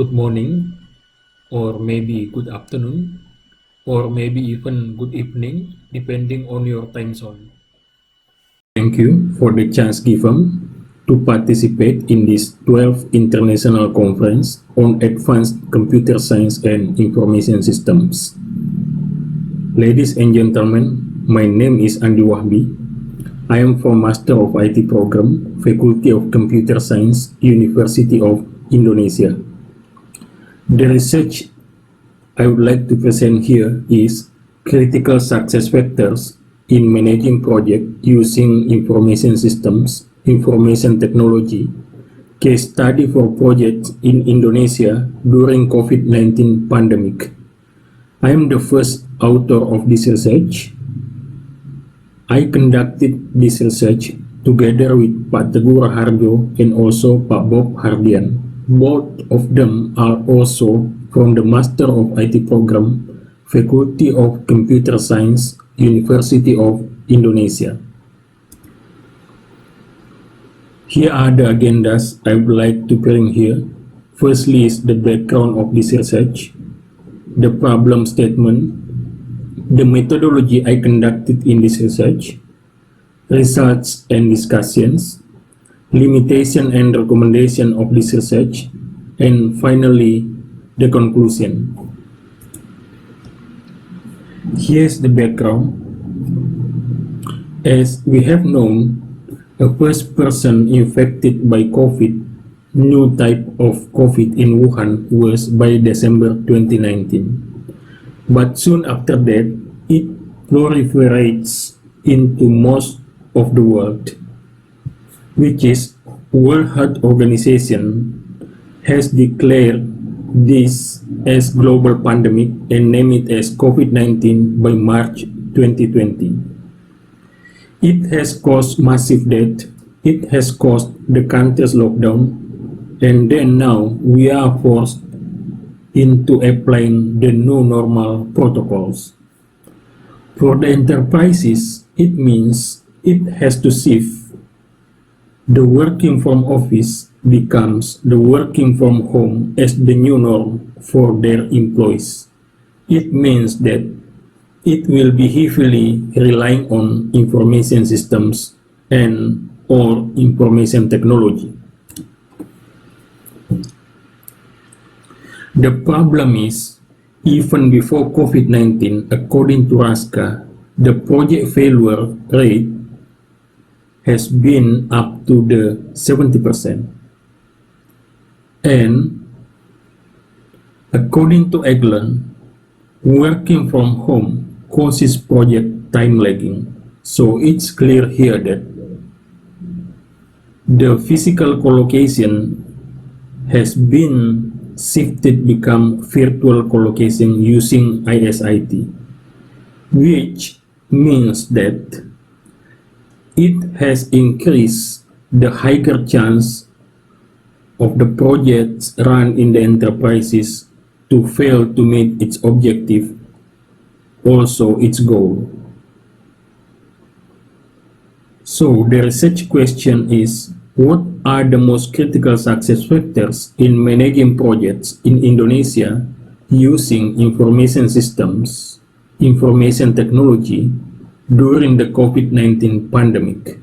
good morning, or maybe good afternoon, or maybe even good evening, depending on your time zone. Thank you for the chance given to participate in this 12th International Conference on Advanced Computer Science and Information Systems. Ladies and gentlemen, my name is Andi Wahbi. I am from Master of IT Program, Faculty of Computer Science, University of Indonesia. The research I would like to present here is critical success factors in managing projects using information systems, information technology, case study for projects in Indonesia during COVID-19 pandemic. I am the first author of this research. I conducted this research together with Pak Teguh Raharjo and also Pak Bob Hardian. Both of them are also from the Master of IT Program, Faculty of Computer Science, University of Indonesia. Here are the agendas I would like to bring here. Firstly is the background of this research, the problem statement, the methodology I conducted in this research, results and discussions, limitation and recommendation of this research, and finally, the conclusion. Here's the background. As we have known, a first person infected by COVID, new type of COVID in Wuhan was by December 2019. But soon after that, it proliferates into most of the world, which is World Health Organization has declared this as global pandemic and named it as COVID-19 by March 2020. It has caused massive death, it has caused the country's lockdown, and then now we are forced into applying the new normal protocols. For the enterprises, it means it has to shift. The working from office becomes the working from home as the new norm for their employees. It means that it will be heavily relying on information systems and or information technology. The problem is, even before COVID-19, according to RASCA, the project failure rate has been up to the 70%. And according to Eglon, working from home causes project time lagging. So it's clear here that the physical collocation has been shifted become virtual collocation using ISIT, which means that it has increased the higher chance of the projects run in the enterprises to fail to meet its objective, also its goal. So the research question is, what are the most critical success factors in managing projects in Indonesia using information systems, information technology during the COVID-19 pandemic?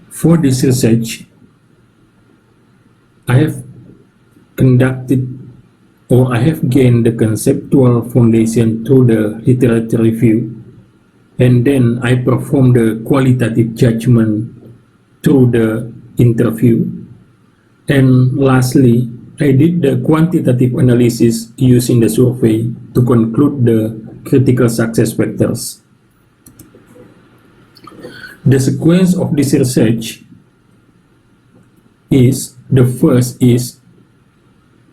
For this research, I have gained the conceptual foundation through the literature review, and then I performed the qualitative judgment through the interview, and lastly, I did the quantitative analysis using the survey to conclude the critical success factors. The sequence of this research is, the first is,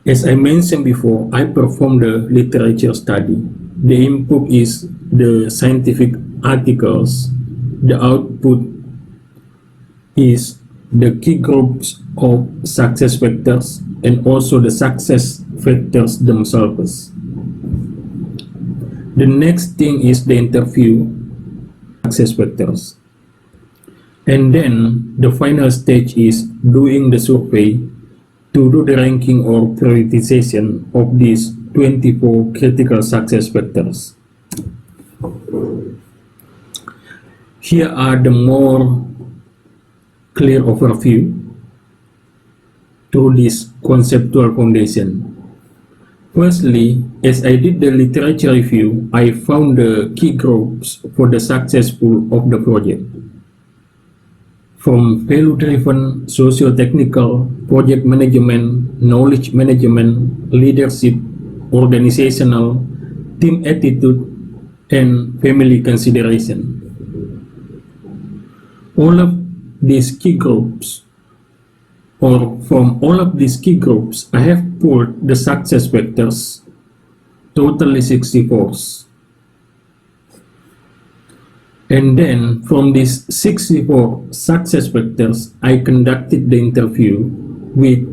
as I mentioned before, I performed the literature study. The input is the scientific articles. The output is the key groups of success factors and also the success factors themselves. The next thing is the interview success factors. And then the final stage is doing the survey to do the ranking or prioritization of these 24 critical success factors. Here are the more clear overview through this conceptual foundation. Firstly, as I did the literature review, I found the key groups for the successful of the project. From value-driven, socio-technical, project management, knowledge management, leadership, organizational, team attitude, and family consideration. All of these key groups, or from all of these key groups, I have pulled the success factors, totally 64. And then from these 64 success factors, I conducted the interview with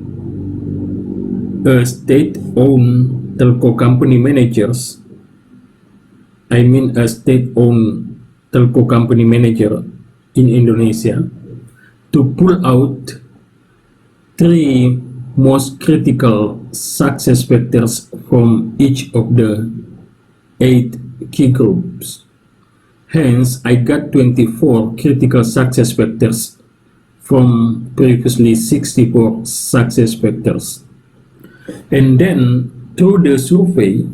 a state-owned telco company managers. I mean a state-owned telco company manager in Indonesia to pull out 3 most critical success factors from each of the 8 key groups. Hence, I got 24 critical success factors from previously 64 success factors. And then, through the survey,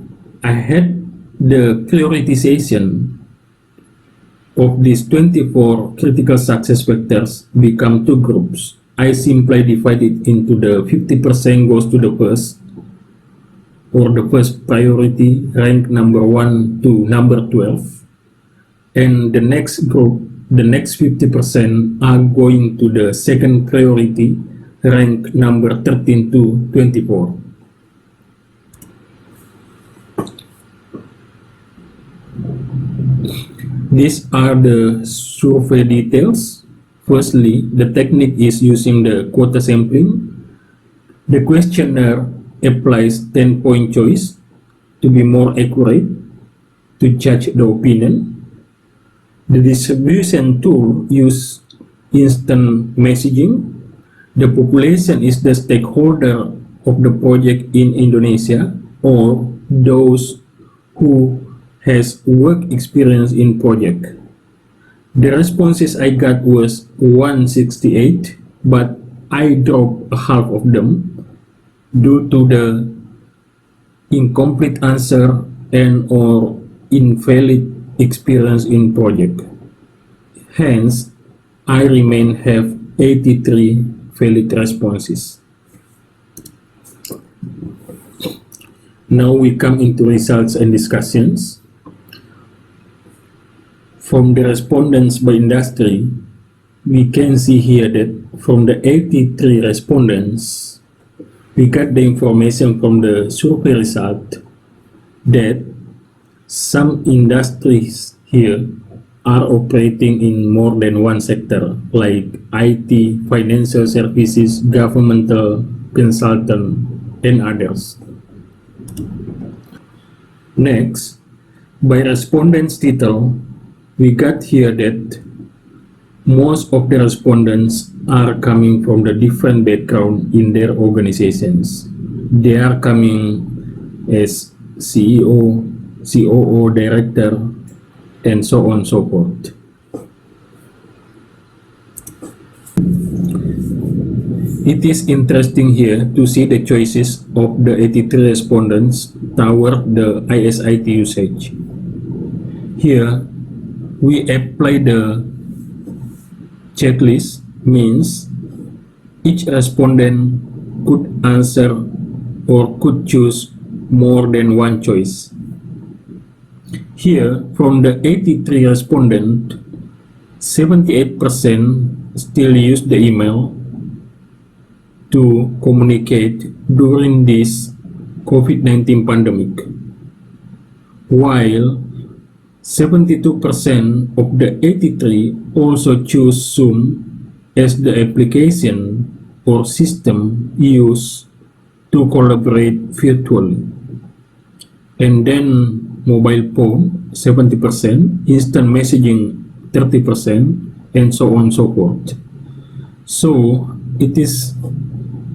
I had the prioritization of these 24 critical success factors become 2 groups. I simply divide it into the 50% goes to the first, or the first priority, rank number 1 to number 12. And the next group, the next 50% are going to the second priority, rank number 13 to 24. These are the survey details. Firstly, the technique is using the quota sampling. The questionnaire applies 10-point choice to be more accurate to judge the opinion. The distribution tool uses instant messaging. The population is the stakeholder of the project in Indonesia or those who has work experience in project. The responses I got was 168, but I dropped half of them due to the incomplete answer and or invalid experience in project. Hence, I remain have 83 valid responses. Now we come into results and discussions. From the respondents by industry, we can see here that from the 83 respondents, we got the information from the survey result that some industries here are operating in more than one sector, like IT, financial services, governmental, consultant, and others. Next, by respondents' title, we got here that most of the respondents are coming from the different background in their organizations. They are coming as CEO, COO, director, and so on and so forth. It is interesting here to see the choices of the 83 respondents toward the ISIT usage. Here, we apply the checklist, means each respondent could answer or could choose more than one choice. Here, from the 83 respondents, 78% still use the email to communicate during this COVID-19 pandemic, while 72% of the 83 also choose Zoom as the application or system used to collaborate virtually. And then mobile phone 70%, instant messaging 30%, and so on and so forth. So it is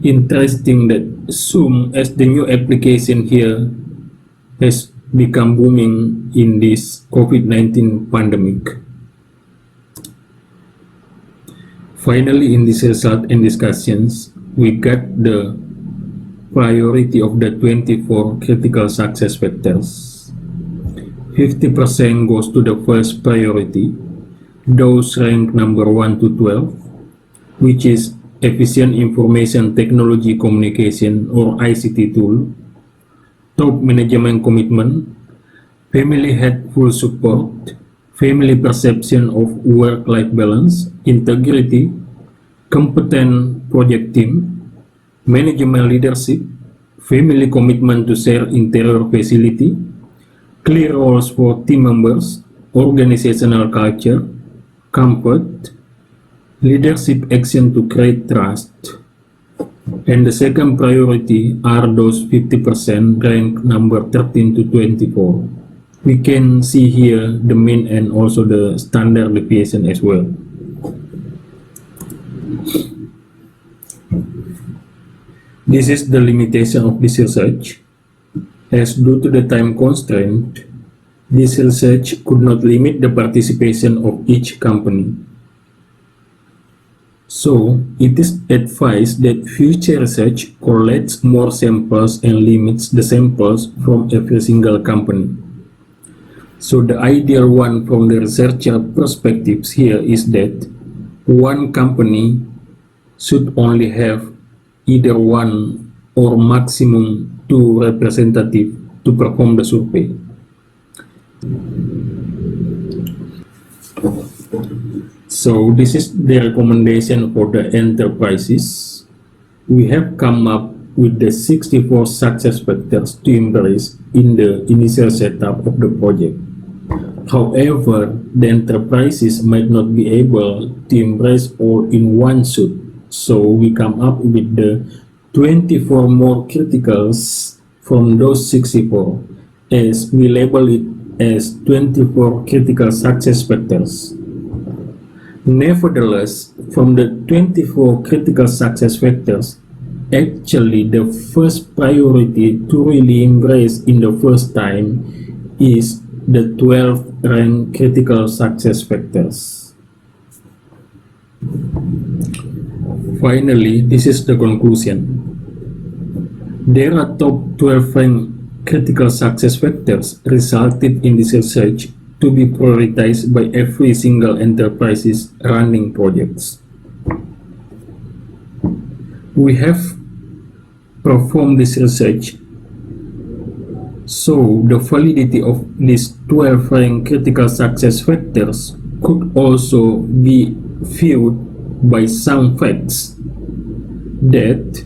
interesting that Zoom as the new application here has become booming in this COVID-19 pandemic. Finally, in this result and discussions, we got the priority of the 24 critical success factors. 50% goes to the first priority, those ranked number 1 to 12, which is efficient information technology communication or ICT tool, top management commitment, family had full support, family perception of work-life balance, integrity, competent project team, management leadership, family commitment to share interior facility, clear roles for team members, organizational culture, comfort, leadership action to create trust. And the second priority are those 50% ranked number 13 to 24. We can see here the mean and also the standard deviation as well. This is the limitation of this research, as due to the time constraint, this research could not limit the participation of each company. So, it is advised that future research collects more samples and limits the samples from every single company. So, the ideal one from the researcher perspectives here is that one company should only have either one or maximum two representatives to perform the survey. So this is the recommendation for the enterprises. We have come up with the 64 success factors to embrace in the initial setup of the project. However, the enterprises might not be able to embrace all in one shot. So we come up with the 24 more criticals from those 64, as we label it as 24 critical success factors. Nevertheless, from the 24 critical success factors, actually the first priority to really embrace in the first time is the 12 ranked critical success factors. Finally, this is the conclusion. There are top 12 ranked critical success factors resulted in this research to be prioritized by every single enterprise's running projects. We have performed this research, so the validity of these 12 ranked critical success factors could also be viewed by some facts that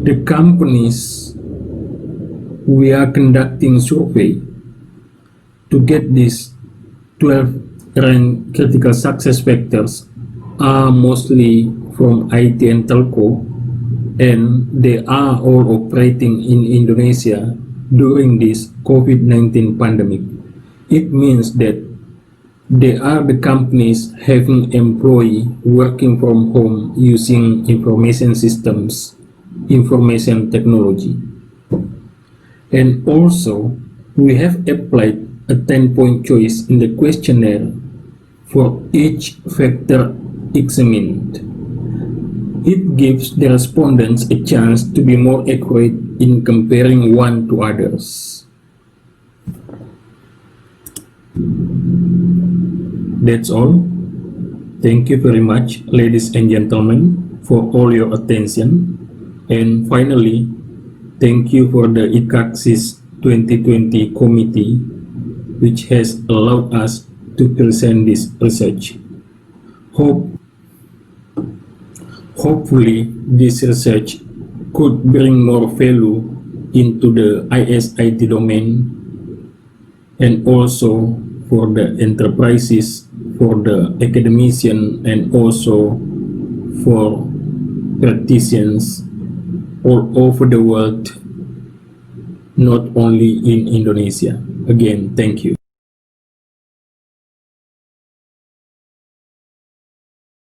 the companies we are conducting survey to get these 12 ranked critical success factors are mostly from IT and telco, and they are all operating in Indonesia during this COVID-19 pandemic. It means that they are the companies having employees working from home using information systems, information technology. And also, we have applied a 10-point choice in the questionnaire for each factor examined. It gives the respondents a chance to be more accurate in comparing one to others. That's all. Thank you very much, ladies and gentlemen, for all your attention. And finally, thank you for the ICAXIS 2020 committee, which has allowed us to present this research. Hopefully, this research could bring more value into the ISIT domain, and also for the enterprises, for the academicians, and also for practitioners all over the world, not only in Indonesia. Again, thank you.